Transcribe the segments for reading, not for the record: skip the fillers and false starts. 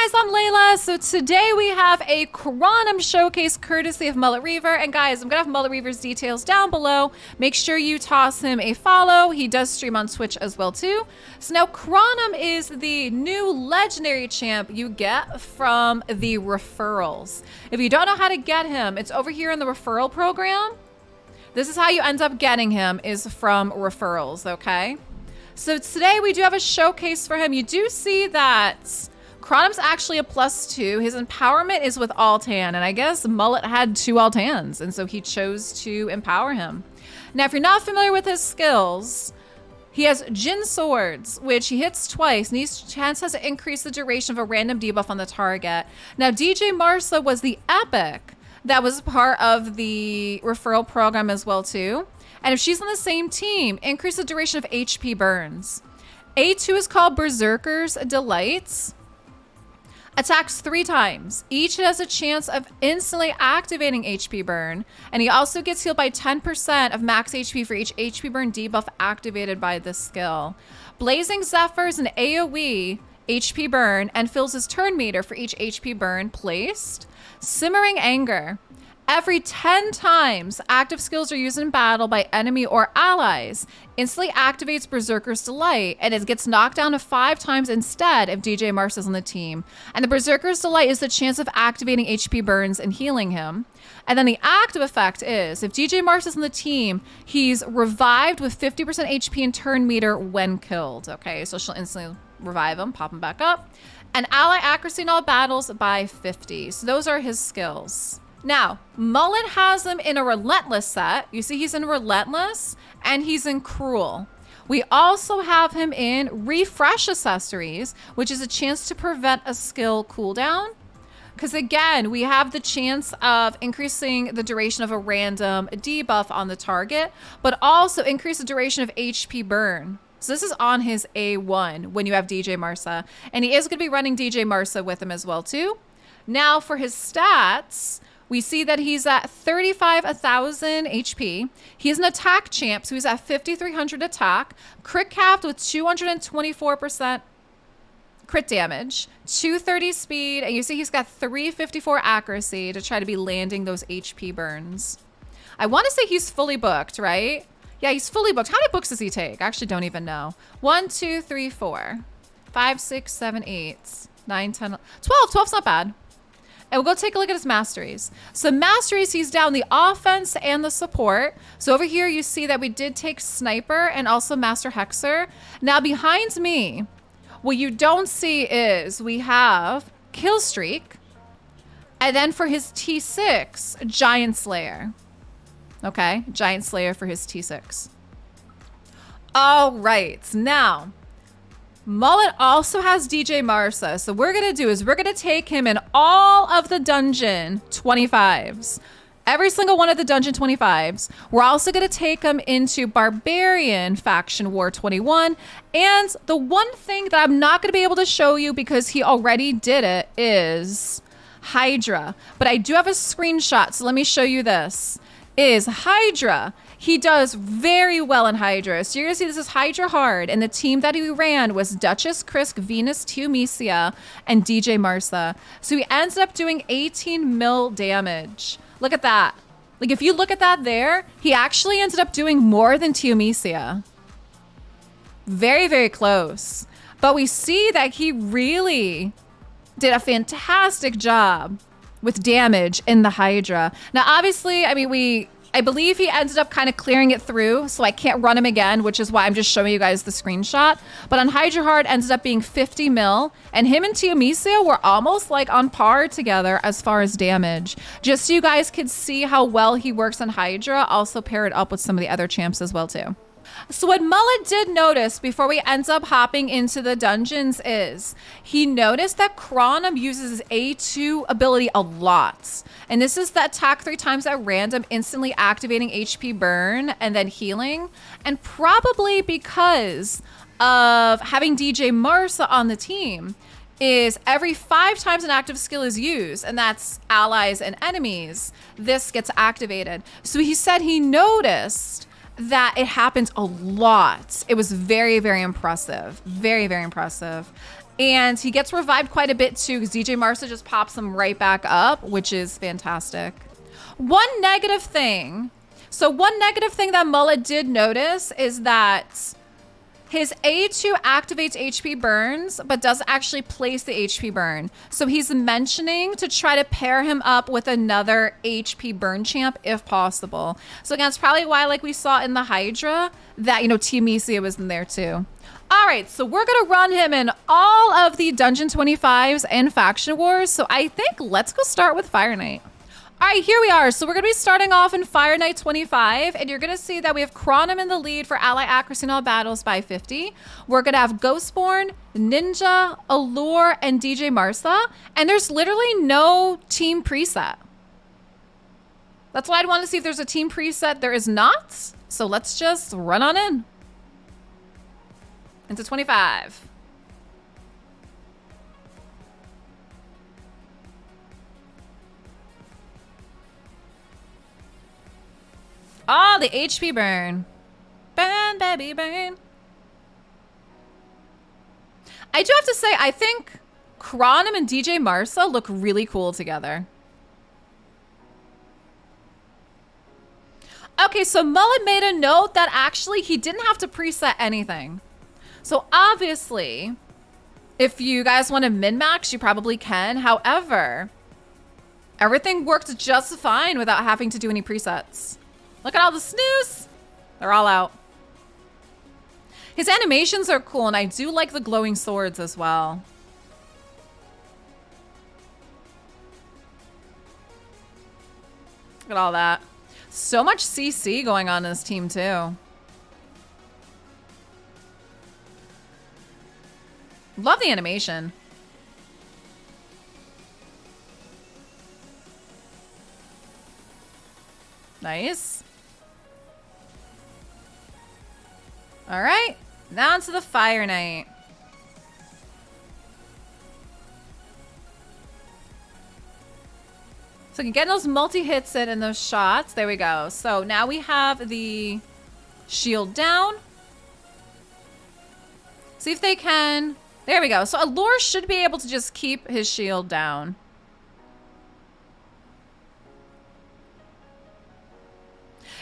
guys, I'm Leila. So today we have a Crohnam showcase courtesy of Mulletreaver. And guys, I'm gonna have Mulletreaver's details down below. Make sure you toss him a follow. He does stream on Twitch as well too. So now Crohnam is the new legendary champ you get from the referrals. If you don't know how to get him, it's over here in the referral program. This is how you end up getting him, is from referrals, okay? So today we do have a showcase for him. You do see that Crohnam's actually a +2. His empowerment is with Altan, and I guess Mullet had 2 Altans, and so he chose to empower him. Now, if you're not familiar with his skills, he has Jin Swords, which he hits twice, and each chance has to increase the duration of a random debuff on the target. Now, Djamarsa was the epic that was part of the referral program as well too. And if she's on the same team, increase the duration of HP burns. A2 is called Berserker's Delights. Attacks 3 times. Each has a chance of instantly activating HP burn. And he also gets healed by 10% of max HP for each HP burn debuff activated by this skill. Blazing Zephyrs and AoE HP burn and fills his turn meter for each HP burn placed. Simmering Anger. Every 10 times active skills are used in battle by enemy or allies, instantly activates Berserker's Delight, and it gets knocked down to 5 times instead if Djamarsa's on the team. And the Berserker's Delight is the chance of activating HP burns and healing him. And then the active effect is, if Djamarsa's on the team, he's revived with 50% HP and turn meter when killed. Okay, so she'll instantly revive him, pop him back up. And ally accuracy in all battles by 50. So those are his skills. Now, Mullet has him in a Relentless set. You see he's in Relentless and he's in Cruel. We also have him in Refresh Accessories, which is a chance to prevent a skill cooldown. Because again, we have the chance of increasing the duration of a random debuff on the target, but also increase the duration of HP burn. So this is on his A1 when you have Djamarsa. And he is going to be running Djamarsa with him as well too. Now for his stats, we see that he's at 35,000 HP. He is an attack champ, so he's at 5,300 attack. Crit capped with 224% crit damage, 230 speed, and you see he's got 354 accuracy to try to be landing those HP burns. I want to say he's fully booked, right? Yeah, he's fully booked. How many books does he take? I actually don't even know. 1, 2, 3, 4, 5, 6, 7, 8, 9, 10, 12. 12's not bad. And we'll go take a look at his masteries. So masteries, he's down the offense and the support. So over here, you see that we did take Sniper and also Master Hexer. Now behind me, what you don't see is we have Kill Streak. And then for his T6, Giant Slayer. Okay, Giant Slayer for his T6. All right, now, Mullet also has Djamarsa. So what we're gonna do is we're gonna take him in all of the dungeon 25s. Every single one of the dungeon 25s. We're also gonna take him into Barbarian Faction War 21. And the one thing that I'm not gonna be able to show you because he already did it is Hydra. But I do have a screenshot, so let me show you this. Is Hydra. He does very well in Hydra. So you're gonna see this is Hydra hard, and the team that he ran was Duchess, Krisk, Venus, Djamarsa, and Djamarsa. So he ends up doing 18 mil damage. Look at that. Like if you look at that there, he actually ended up doing more than Djamarsa. Very, very close. But we see that he really did a fantastic job with damage in the Hydra. Now, obviously, I mean, I believe he ended up kind of clearing it through, so I can't run him again, which is why I'm just showing you guys the screenshot. But on Hydra Hard, ended up being 50 mil, and him and Djamarsa were almost like on par together as far as damage. Just so you guys could see how well he works on Hydra, also pair it up with some of the other champs as well too. So what Mullet did notice before we end up hopping into the dungeons is he noticed that Crohnam uses his A2 ability a lot. And this is the attack 3 times at random, instantly activating HP burn and then healing. And probably because of having Djamarsa on the team is every 5 times an active skill is used, and that's allies and enemies, this gets activated. So he said he noticed that it happens a lot. It was very, very impressive. Very, very impressive. And he gets revived quite a bit too, because Djamarsa just pops him right back up, which is fantastic. One negative thing. So one negative thing that Mullet did notice is that his A2 activates HP burns, but doesn't actually place the HP burn. So he's mentioning to try to pair him up with another HP burn champ if possible. So again, it's probably why, like we saw in the Hydra, that, you know, Djamarsa was in there too. All right, so we're gonna run him in all of the Dungeon 25s and Faction Wars. So I think let's go start with Fire Knight. All right, here we are. So we're gonna be starting off in Fire Knight 25, and you're gonna see that we have Crohnam in the lead for ally accuracy in all battles by 50. We're gonna have Ghostborn, Ninja, Allure, and Djamarsa, and there's literally no team preset. That's why I'd want to see if there's a team preset. There is not, so let's just run on in. Into 25. Oh, the HP burn. Burn, baby, burn. I do have to say, I think Crohnam and Djamarsa look really cool together. Okay, so Mullet made a note that actually he didn't have to preset anything. So obviously, if you guys want to min-max, you probably can. However, everything worked just fine without having to do any presets. Look at all the snooze. They're all out. His animations are cool, and I do like the glowing swords as well. Look at all that. So much CC going on in this team, too. Love the animation. Nice. All right, now onto the Fire Knight. So getting those multi-hits in and those shots. There we go. So now we have the shield down. See if they can. There we go. So Allure should be able to just keep his shield down.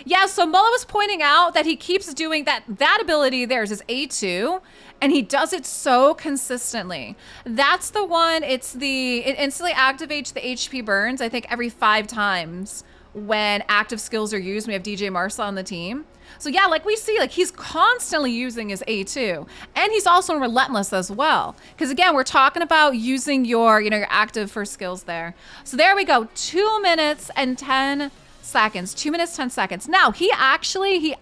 Yeah, so Mullet was pointing out that he keeps doing that ability there is his A2, and he does it so consistently. That's the one, it instantly activates the HP burns, I think every 5 times when active skills are used. We have Djamarsa on the team. So yeah, like we see, like he's constantly using his A2, and he's also relentless as well. Because again, we're talking about using your, your active first skills there. So there we go, 2 minutes and 10 seconds. 2 minutes, 10 seconds. Now, he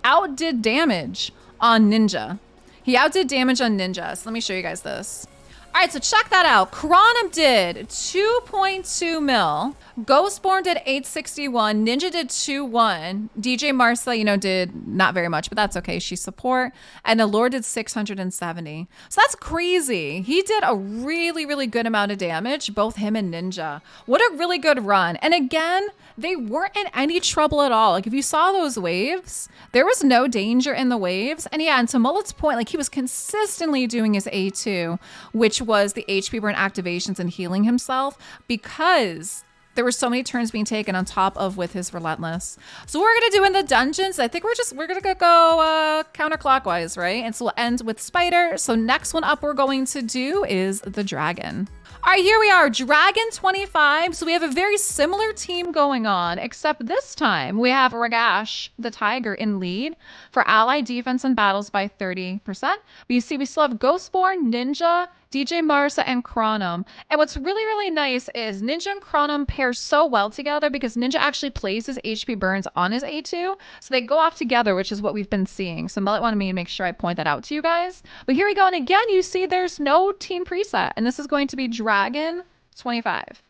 outdid damage on Ninja. He outdid damage on Ninja. So let me show you guys this. All right, so check that out. Crohnam did 2.2 mil. Ghostborn did 861. Ninja did 2.1. Djamarsa, did not very much, but that's okay. She's support. And Allure did 670. So that's crazy. He did a really, really good amount of damage, both him and Ninja. What a really good run. And again, they weren't in any trouble at all. Like if you saw those waves, there was no danger in the waves. And yeah, and to Mullet's point, like he was consistently doing his A2, which was the HP burn activations and healing himself, because there were so many turns being taken on top of with his relentless. So what we're gonna do in the dungeons, I think we're gonna go counterclockwise, right? And so we'll end with Spider. So next one up we're going to do is the Dragon. All right, here we are, Dragon 25. So we have a very similar team going on, except this time we have Ragash, the Tiger, in lead for ally defense and battles by 30%. But you see, we still have Ghostborn, Ninja, Djamarsa, and Crohnam. And what's really, really nice is Ninja and Crohnam pair so well together because Ninja actually plays his HP burns on his A2. So they go off together, which is what we've been seeing. So Mullet wanted me to make sure I point that out to you guys. But here we go. And again, you see there's no team preset. And this is going to be Dragon 25.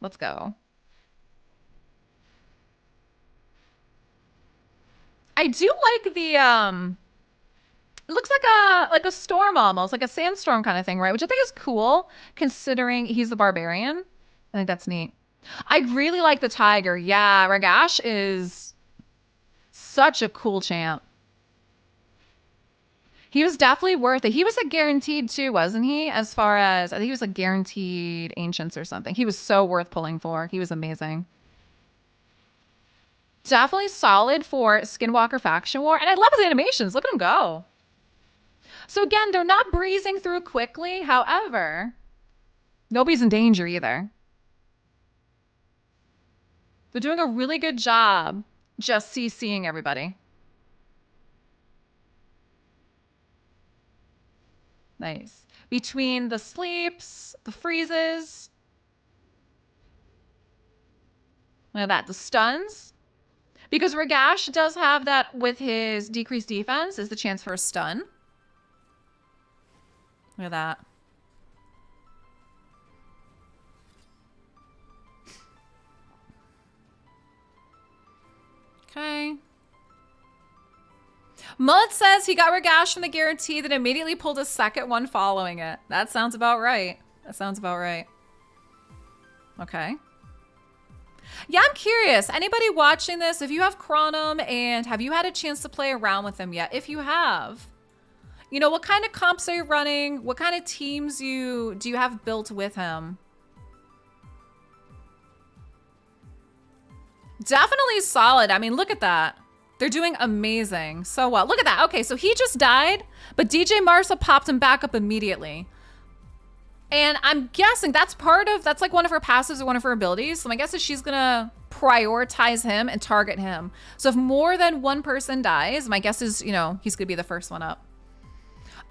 Let's go. I do like the it looks like a storm almost, like a sandstorm kind of thing, right? Which I think is cool considering he's the barbarian. I think that's neat. I really like the Tiger. Yeah, Ragash is such a cool champ. He was definitely worth it. He was a guaranteed too, wasn't he? As far as I think he was a guaranteed ancients or something. He was so worth pulling for. He was amazing. Definitely solid for Skinwalker Faction War. And I love his animations. Look at him go. So again, they're not breezing through quickly. However, nobody's in danger either. They're doing a really good job just CCing everybody. Nice. Between the sleeps, the freezes. Look at that. The stuns. Because Ragash does have that with his decreased defense is the chance for a stun. Look at that. Okay. Mullet says he got Ragash from the guarantee, then immediately pulled a second one following it. That sounds about right. That sounds about right. Okay. Yeah, I'm curious. Anybody watching this, if you have Crohnam and have you had a chance to play around with him yet? If you have, you know, what kind of comps are you running? What kind of teams do you have built with him? Definitely solid. I mean, look at that. They're doing amazing. So well. Look at that. Okay, so he just died, but Djamarsa popped him back up immediately. And I'm guessing that's like one of her passives or one of her abilities. So my guess is she's gonna prioritize him and target him. So if more than one person dies, my guess is, you know, he's gonna be the first one up.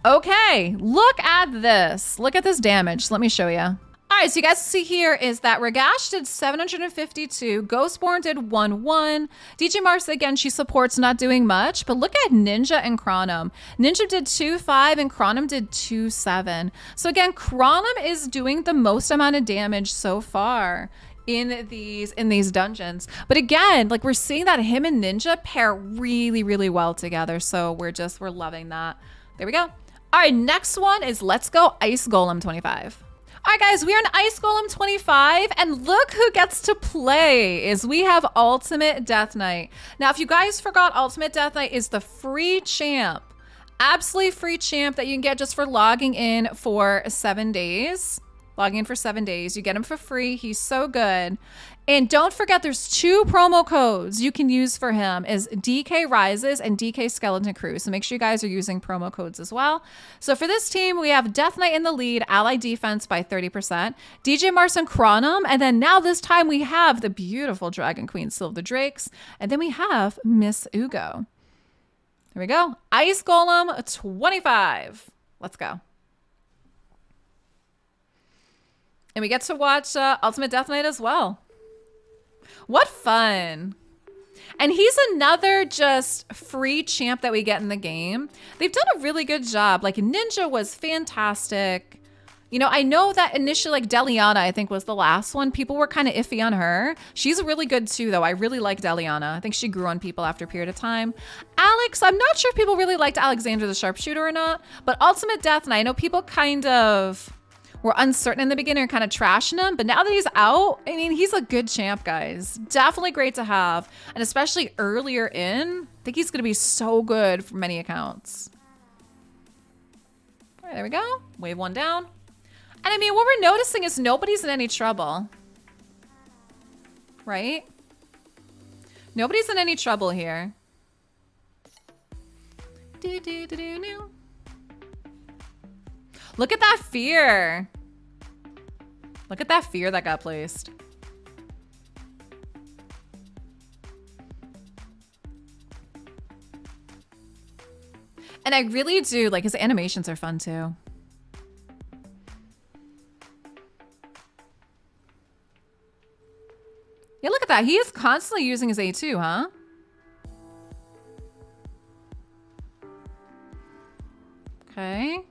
Okay, look at this. Look at this damage. Let me show you. All right, so you guys see here is that Ragash did 752, Ghostborn did 1-1. Djamarsa, again, she supports not doing much, but look at Ninja and Crohnam. Ninja did 2-5 and Crohnam did 2-7. So again, Crohnam is doing the most amount of damage so far in these dungeons. But again, like we're seeing that him and Ninja pair really, really well together. So we're loving that. There we go. All right, next one is let's go Ice Golem 25. All right, guys, we are in Ice Golem 25, and look who gets to play is we have Ultimate Death Knight. Now, if you guys forgot, Ultimate Death Knight is the free champ, absolutely free champ that you can get just for logging in for 7 days. Logging in for 7 days. You get him for free. He's so good. And don't forget, there's 2 promo codes you can use for him is DK Rises and DK Skeleton Crew. So make sure you guys are using promo codes as well. So for this team, we have Death Knight in the lead, ally defense by 30%, Djamarsa and Crohnam, and then now this time we have the beautiful Dragon Queen Sylve the Drakes, and then we have Miss Ugo. There we go. Ice Golem 25. Let's go. And we get to watch Ultimate Death Knight as well. What fun. And he's another just free champ that we get in the game. They've done a really good job. Like Ninja was fantastic. You know, I know that initially like Deliana, I think was the last one. People were kind of iffy on her. She's really good too though. I really like Deliana. I think she grew on people after a period of time. Alex, I'm not sure if people really liked Alexander the Sharpshooter or not, but Ultimate Death Knight, I know people kind of were uncertain in the beginning, kind of trashing him, but now that he's out, I mean, he's a good champ, guys. Definitely great to have, and especially earlier in, I think he's gonna be so good for many accounts. All right, there we go. Wave 1 down. And I mean, what we're noticing is nobody's in any trouble, right? Nobody's in any trouble here. Look at that fear. Look at that fear that got placed. And I really do, like his animations are fun too. Yeah, look at that. He is constantly using his A2, huh? Okay.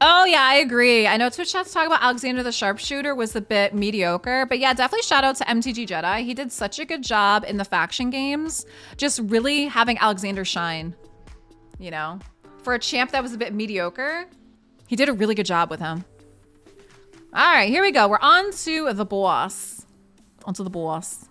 Oh yeah, I agree. I know Twitch chat's talking about Alexander the Sharpshooter was a bit mediocre, but yeah, definitely shout out to MTG Jedi. He did such a good job in the faction games, just really having Alexander shine, you know? For a champ that was a bit mediocre, he did a really good job with him. All right, here we go. We're on to the boss. Onto the boss.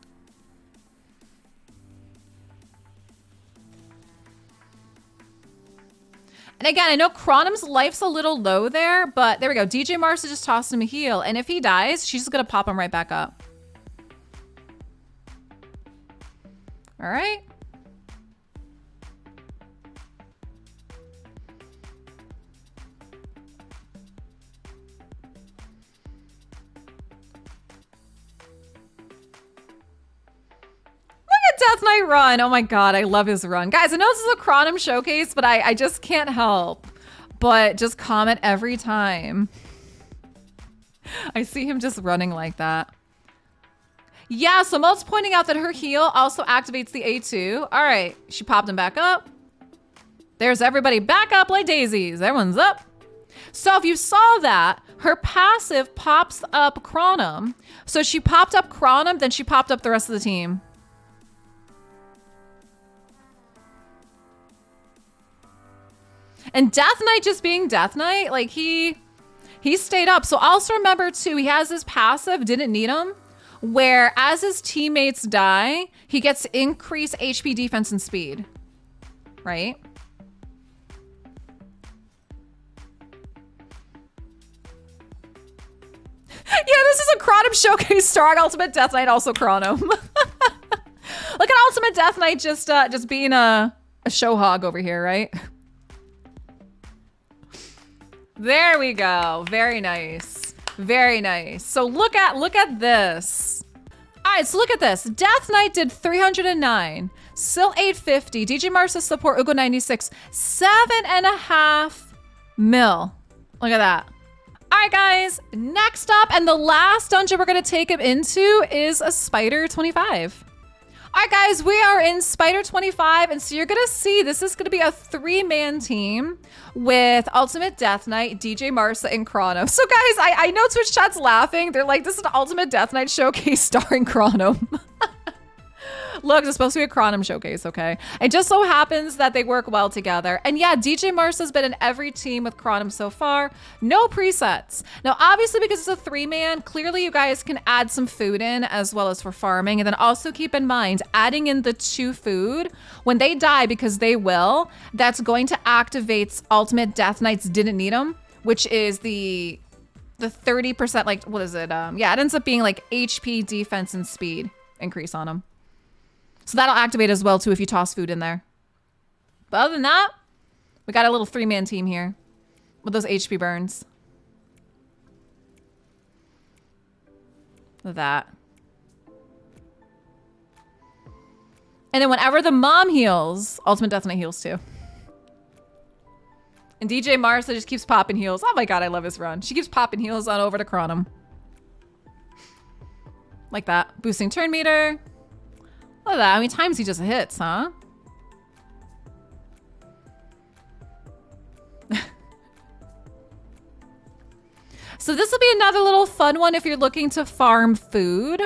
And again, I know Crohnam's life's a little low there, but there we go. Djamarsa just tossed him a heal. And if he dies, she's just going to pop him right back up. All right. Death Knight run. Oh my God, I love his run. Guys, I know this is a Crohnam showcase, but I just can't help but just comment every time I see him just running like that. Yeah, so Mult's pointing out that her heal also activates the A2. All right, she popped him back up. There's everybody back up like daisies. Everyone's up. So if you saw that, her passive pops up Crohnam. So she popped up Crohnam, then she popped up the rest of the team. And Death Knight just being Death Knight, like he stayed up. So also remember too, he has his passive, didn't need him, where as his teammates die, he gets increased HP, defense, and speed, right? Yeah, this is a Crohnam showcase starring Ultimate Death Knight, also Crohnam. Look at Ultimate Death Knight just being a show hog over here, right? There we go. Very nice. Very nice. So look at this. All right, so look at this. Death Knight did 309. Sil 850. Djamarsa support Ugo 96. 7.5 mil. Look at that. All right, guys. Next up, and the last dungeon we're gonna take him into is a Spider 25. All right, guys, we are in Spider 25, and so you're gonna see this is gonna be a 3-man team with Ultimate Death Knight, Djamarsa, and Crohnam. So guys, I know Twitch chat's laughing. They're like, this is an Ultimate Death Knight showcase starring Crohnam. Look, it's supposed to be a Crohnam showcase, okay? It just so happens that they work well together. And yeah, Djamarsa's been in every team with Crohnam so far. No presets. Now, obviously, because it's a 3-man, clearly you guys can add some food in as well as for farming. And then also keep in mind, adding in the 2 food, when they die, because they will, that's going to activate Ultimate Death Knights didn't need them, which is the 30%, like, what is it? Yeah, it ends up being like HP, defense, and speed increase on them. So that'll activate as well too if you toss food in there. But other than that, we got a little 3-man team here with those HP burns. Look at that. And then whenever the mom heals, Ultimate Death Knight heals too. And Djamarsa just keeps popping heals. Oh my God, I love his run. She keeps popping heals on over to Crohnam. Like that. Boosting turn meter. Look at that. How many times he just hits, huh? So this will be another little fun one if you're looking to farm food.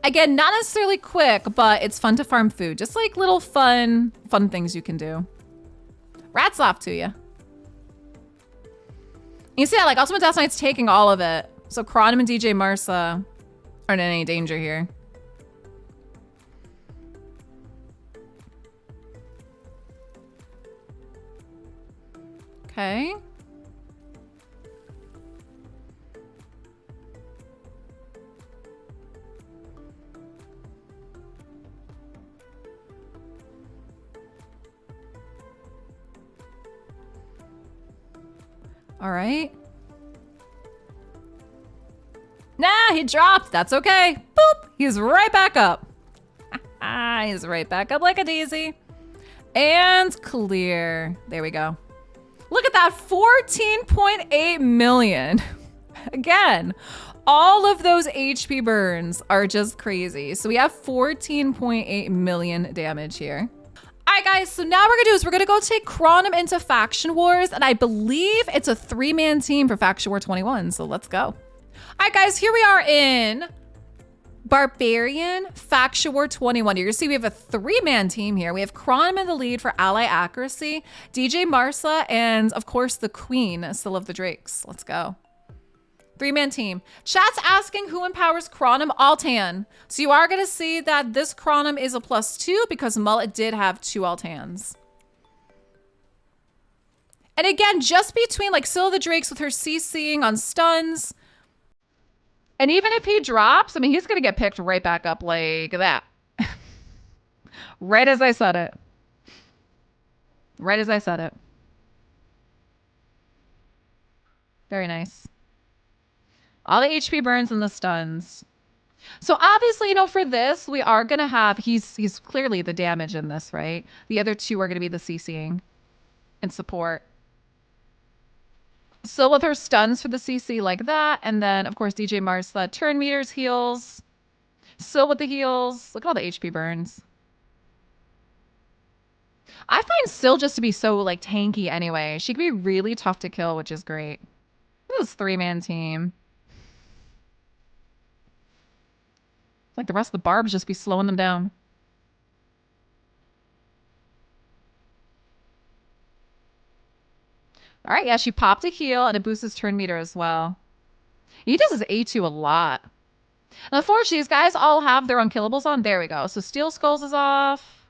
Again, not necessarily quick, but it's fun to farm food. Just like little fun things you can do. Rats off to you. You see that, like, Ultimate Death Knight's taking all of it. So Crohnam and Djamarsa aren't in any danger here. Okay. All right. Nah, he dropped. That's okay. Boop. He's right back up. He's right back up like a daisy. And clear. There we go. Look at that, 14.8 million. Again, all of those HP burns are just crazy. So we have 14.8 million damage here. All right, guys, so now we're gonna go take Crohnam into Faction Wars, and I believe it's a 3-man team for Faction War 21, so let's go. All right, guys, here we are in Barbarian Faction War 21. You're gonna see we have a 3-man team here. We have Crohnam in the lead for ally accuracy, Djamarsa, and of course the Queen, Still of the Drakes. Let's go. 3-man team. Chat's asking who empowers Crohnam. Altan. So you are gonna see that this Crohnam is a +2 because Mullet did have 2 Altans. And again, just between like Scylla the Drakes with her CCing on stuns. And even if he drops, I mean, he's going to get picked right back up like that. Right as I said it. Right as I said it. Very nice. All the HP burns and the stuns. So obviously, you know, for this, we are going to have, he's clearly the damage in this, right? The other two are going to be the CCing and support. So with her stuns for the CC like that. And then, of course, Djamarsa, turn meters, heals. Still with the heals. Look at all the HP burns. I find Syl just to be so, like, tanky anyway. She can be really tough to kill, which is great. This is a 3-man team. Like the rest of the barbs just be slowing them down. All right, yeah, she popped a heal and it boosts his turn meter as well. He does his A2 a lot. And unfortunately, these guys all have their unkillables on. There we go. So Steel Skulls is off.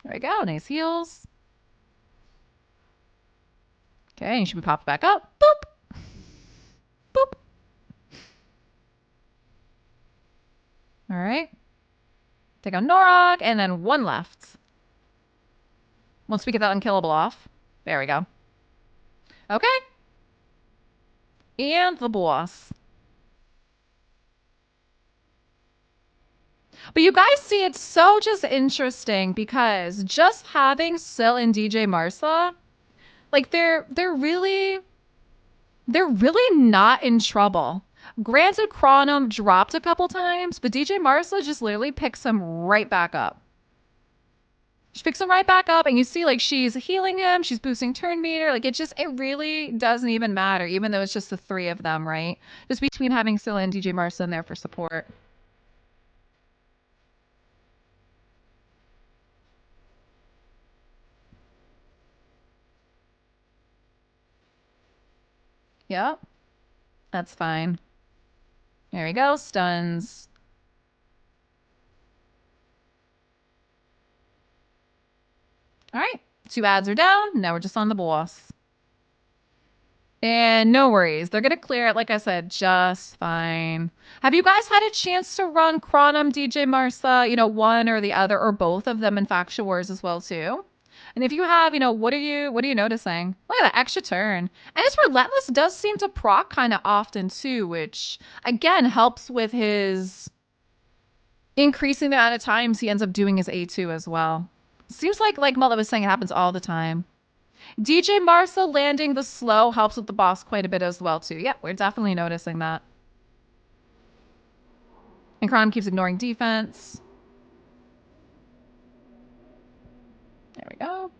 There we go. Nice heals. Okay, and should be popped back up. Boop. Boop. All right. Take out Norog, and then one left. Once we get that unkillable off. There we go. Okay. And the boss. But you guys see, it's so just interesting because just having Syl and Djamarsa, like they're really not in trouble. Granted, Crohnam dropped a couple times, but Djamarsa just literally picks him right back up. She picks him right back up, and you see, like, she's healing him, she's boosting turn meter. Like, it really doesn't even matter, even though it's just the 3 of them, right? Just between having Syl and Djamarsa in there for support. Yep. That's fine. There we go. Stuns. All right. 2 ads are down. Now we're just on the boss. And no worries. They're going to clear it, like I said, just fine. Have you guys had a chance to run Crohnam, Djamarsa, you know, one or the other, or both of them in Faction Wars as well, too? And if you have, you know, what are you noticing? Look at that extra turn. And his Relentless does seem to proc kind of often too, which again helps with his increasing the amount of times he ends up doing his A2 as well. Seems like Mullet was saying, it happens all the time. Djamarsa landing the slow helps with the boss quite a bit as well too. Yep, we're definitely noticing that. And Crohnam keeps ignoring defense. There we go.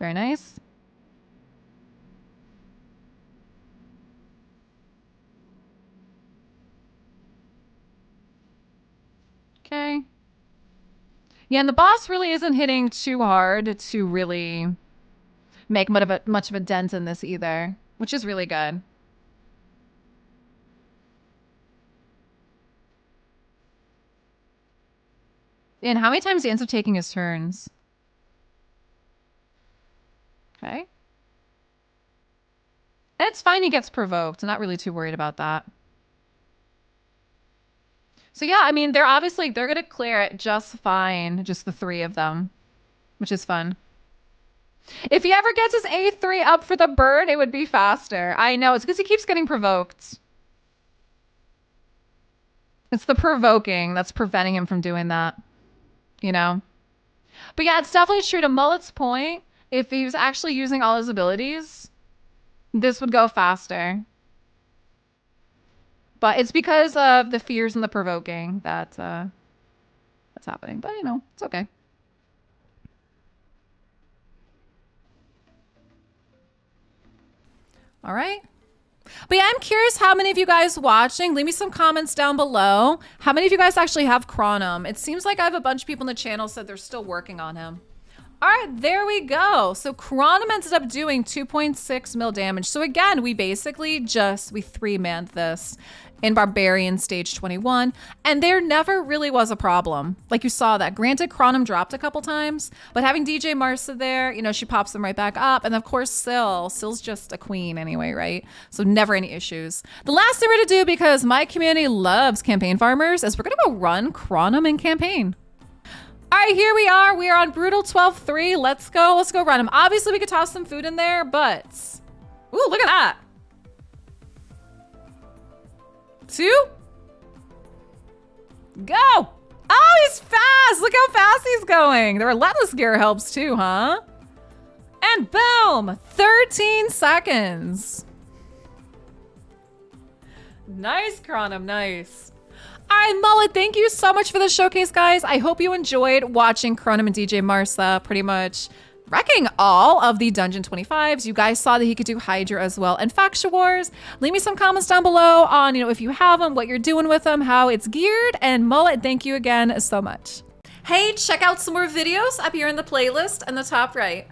Very nice. Okay. Yeah, and the boss really isn't hitting too hard to really make much of a dent in this either, which is really good. And how many times he ends up taking his turns? Okay. And it's fine he gets provoked. I'm not really too worried about that. So yeah, I mean, they're going to clear it just fine. Just the 3 of them, which is fun. If he ever gets his A3 up for the burn, it would be faster. I know, it's because he keeps getting provoked. It's the provoking that's preventing him from doing that. You know? But yeah, it's definitely true to Mullet's point. If he was actually using all his abilities, this would go faster. But it's because of the fears and the provoking that's happening. But, you know, it's okay. All right. But yeah, I'm curious how many of you guys watching, leave me some comments down below. How many of you guys actually have Crohnam? It seems like I have a bunch of people in the channel said they're still working on him. All right, there we go. So Crohnam ended up doing 2.6 mil damage. So again, we basically we 3-manned this in Barbarian stage 21, and there never really was a problem. Like you saw that. Granted, Crohnam dropped a couple times, but having Djamarsa there, you know, she pops them right back up. And of course, Sill's just a queen anyway, right? So never any issues. The last thing we're gonna do, because my community loves campaign farmers, is we're gonna go run Crohnam in campaign. All right, here we are. We are on Brutal 12-3. Let's go run him. Obviously, we could toss some food in there, but... Ooh, look at that. 2. Go. Oh, he's fast. Look how fast he's going. The Relentless Gear helps too, huh? And boom, 13 seconds. Nice, Crohnam, nice. All right, Mullet, thank you so much for the showcase, guys. I hope you enjoyed watching Crohnam and Djamarsa pretty much wrecking all of the Dungeon 25s. You guys saw that he could do Hydra as well and Faction Wars. Leave me some comments down below on, you know, if you have them, what you're doing with them, how it's geared. And Mullet, thank you again so much. Hey, check out some more videos up here in the playlist in the top right.